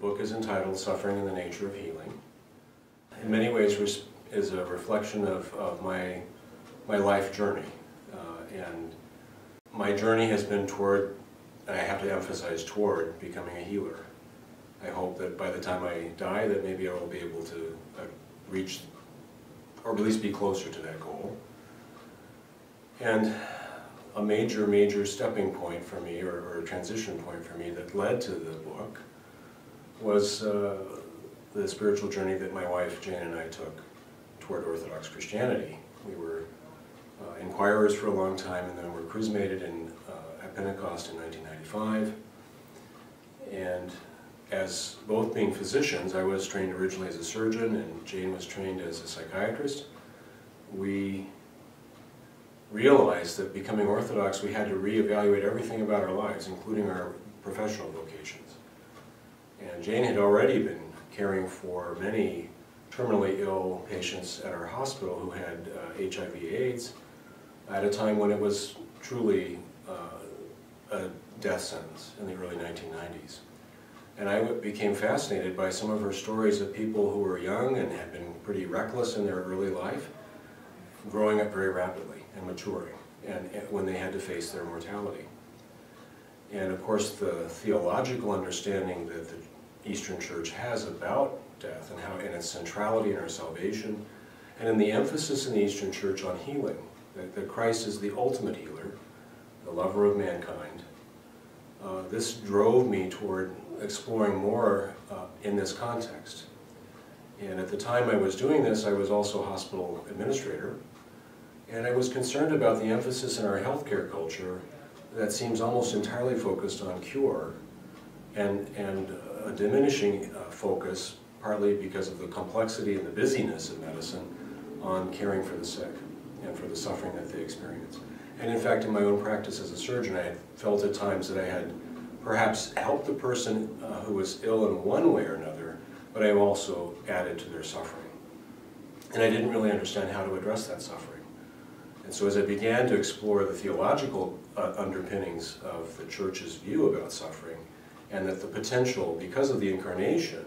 book is entitled Suffering and the Nature of Healing. In many ways is a reflection of my life journey. And my journey has been toward, and I have to emphasize toward, becoming a healer. I hope that by the time I die that maybe I will be able to reach, or at least be closer to that goal. And a major stepping point for me, or a transition point for me that led to the book, was the spiritual journey that my wife Jane and I took toward Orthodox Christianity. We were inquirers for a long time, and then were chrismated at Pentecost in 1995. And as both being physicians, I was trained originally as a surgeon, and Jane was trained as a psychiatrist. We realized that becoming Orthodox, we had to reevaluate everything about our lives, including our professional vocations. And Jane had already been caring for many terminally ill patients at our hospital who had HIV/AIDS at a time when it was truly a death sentence in the early 1990s. And I became fascinated by some of her stories of people who were young and had been pretty reckless in their early life, growing up very rapidly and maturing, and when they had to face their mortality. And of course the theological understanding that the Eastern Church has about death and its centrality in our salvation, and in the emphasis in the Eastern Church on healing, that Christ is the ultimate healer, the lover of mankind. This drove me toward exploring more in this context. And at the time I was doing this, I was also a hospital administrator, and I was concerned about the emphasis in our healthcare culture that seems almost entirely focused on cure, and a diminishing focus, partly because of the complexity and the busyness of medicine, on caring for the sick and for the suffering that they experience. And in fact, in my own practice as a surgeon, I had felt at times that I had perhaps helped the person who was ill in one way or another, but I also added to their suffering. And I didn't really understand how to address that suffering. And so as I began to explore the theological underpinnings of the Church's view about suffering, and that the potential, because of the Incarnation,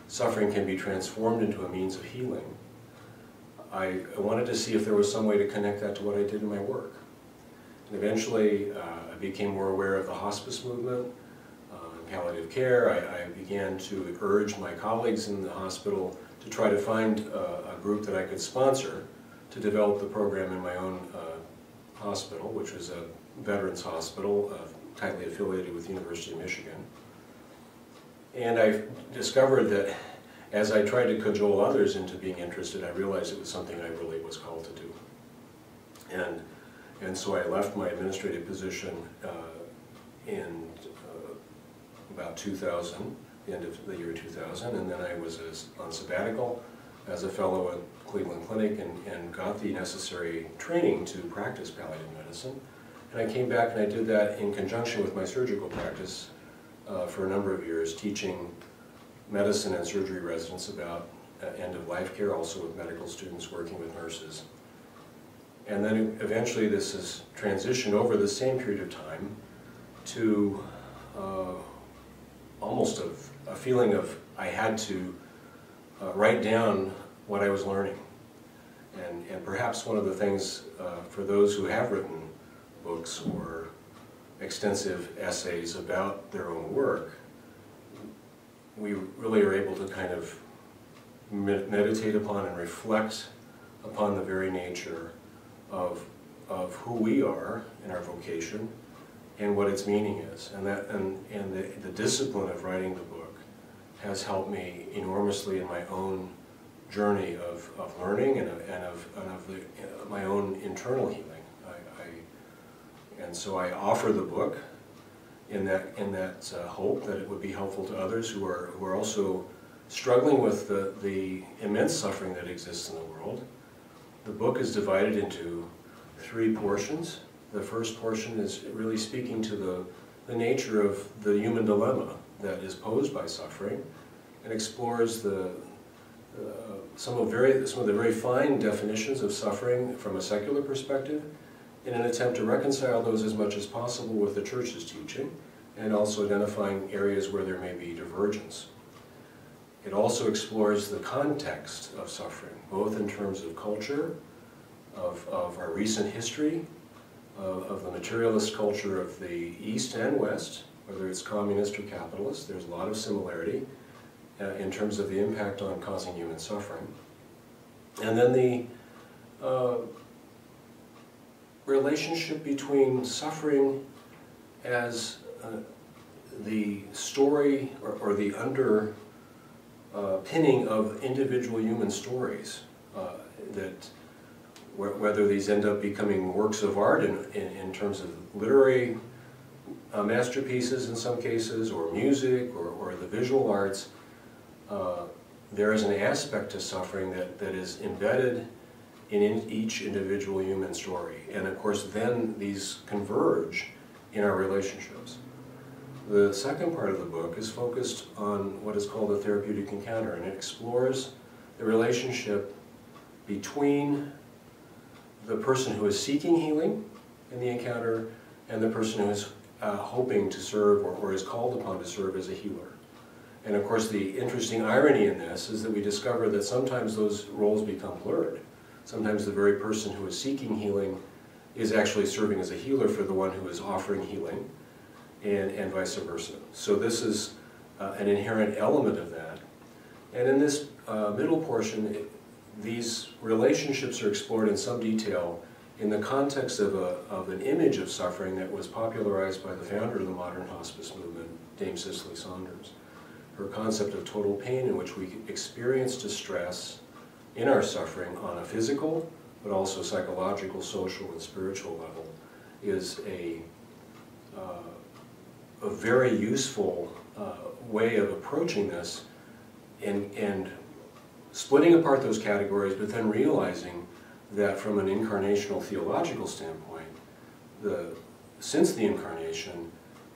suffering can be transformed into a means of healing, I wanted to see if there was some way to connect that to what I did in my work. And eventually, I became more aware of the hospice movement, palliative care. I began to urge my colleagues in the hospital to try to find a group that I could sponsor to develop the program in my own hospital, which was a veterans hospital tightly affiliated with the University of Michigan. And I discovered that as I tried to cajole others into being interested, I realized it was something I really was called to do. And so I left my administrative position in about 2000, the end of the year 2000, and then I was on sabbatical as a fellow at Cleveland Clinic and got the necessary training to practice palliative medicine. And I came back and I did that in conjunction with my surgical practice for a number of years, teaching medicine and surgery residents about end-of-life care, also with medical students, working with nurses. And then eventually this has transitioned over the same period of time to almost a feeling of I had to write down what I was learning. And perhaps one of the things for those who have written books or extensive essays about their own work, we really are able to kind of meditate upon and reflect upon the very nature of who we are in our vocation and what its meaning is. And the discipline of writing the book has helped me enormously in my own journey of learning and of my own internal healing. And so I offer the book in that hope that it would be helpful to others who are also struggling with the immense suffering that exists in the world. The book is divided into 3 portions. The first portion is really speaking to the nature of the human dilemma that is posed by suffering, and explores some of the very fine definitions of suffering from a secular perspective, in an attempt to reconcile those as much as possible with the Church's teaching, and also identifying areas where there may be divergence. It also explores the context of suffering, both in terms of culture, of our recent history, of the materialist culture of the East and West, whether it's communist or capitalist. There's a lot of similarity in terms of the impact on causing human suffering. And then the relationship between suffering as the story or the underpinning of individual human stories, that whether these end up becoming works of art in terms of literary masterpieces in some cases, or music, or the visual arts, there is an aspect to suffering that is embedded in each individual human story. And of course then these converge in our relationships. The second part of the book is focused on what is called the therapeutic encounter, and it explores the relationship between the person who is seeking healing in the encounter and the person who is hoping to serve or is called upon to serve as a healer. And of course the interesting irony in this is that we discover that sometimes those roles become blurred. Sometimes the very person who is seeking healing is actually serving as a healer for the one who is offering healing, and vice versa. So this is an inherent element of that. And in this middle portion, these relationships are explored in some detail in the context of an image of suffering that was popularized by the founder of the modern hospice movement, Dame Cicely Saunders. Her concept of total pain, in which we experience distress in our suffering on a physical, but also psychological, social, and spiritual level, is a very useful way of approaching this, and splitting apart those categories, but then realizing that from an incarnational theological standpoint, since the incarnation,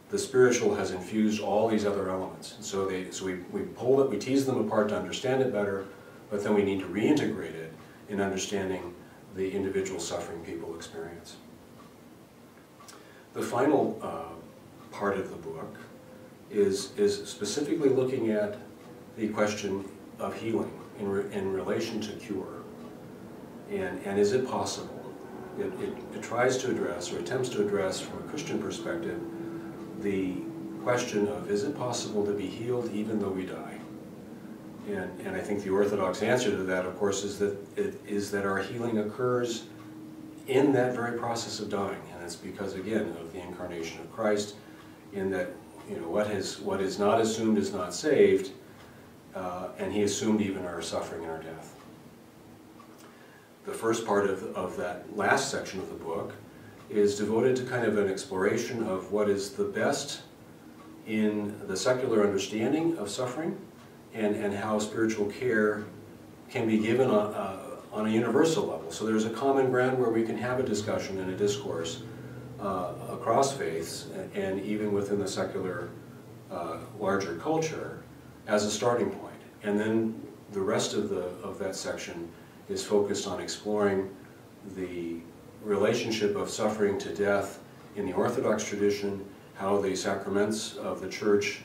the spiritual has infused all these other elements. And so we tease them apart to understand it better, but then we need to reintegrate it in understanding the individual suffering people experience. The final part of the book is specifically looking at the question of healing in relation to cure. And is it possible? It tries to address, or attempts to address from a Christian perspective, the question of, is it possible to be healed even though we die? And I think the Orthodox answer to that, of course, is that our healing occurs in that very process of dying. And it's because, again, of the incarnation of Christ, in that, what is not assumed is not saved, and he assumed even our suffering and our death. The first part of that last section of the book is devoted to kind of an exploration of what is the best in the secular understanding of suffering, and how spiritual care can be given on a universal level. So there's a common ground where we can have a discussion and a discourse across faiths, and even within the secular larger culture, as a starting point. And then the rest of that section is focused on exploring the relationship of suffering to death in the Orthodox tradition, how the sacraments of the Church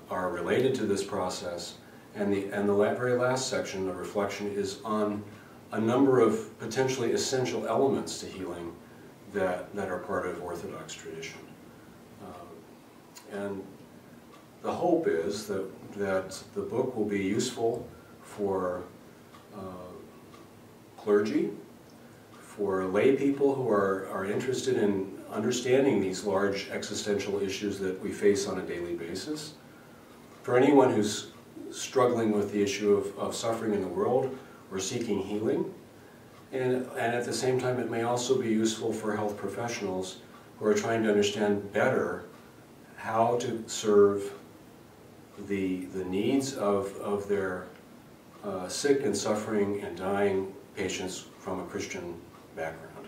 are related to this process, and the very last section of reflection is on a number of potentially essential elements to healing that are part of Orthodox tradition. And the hope is that the book will be useful for clergy, for lay people who are interested in understanding these large existential issues that we face on a daily basis, for anyone who's struggling with the issue of suffering in the world or seeking healing, and at the same time it may also be useful for health professionals who are trying to understand better how to serve the needs of their sick and suffering and dying patients from a Christian background.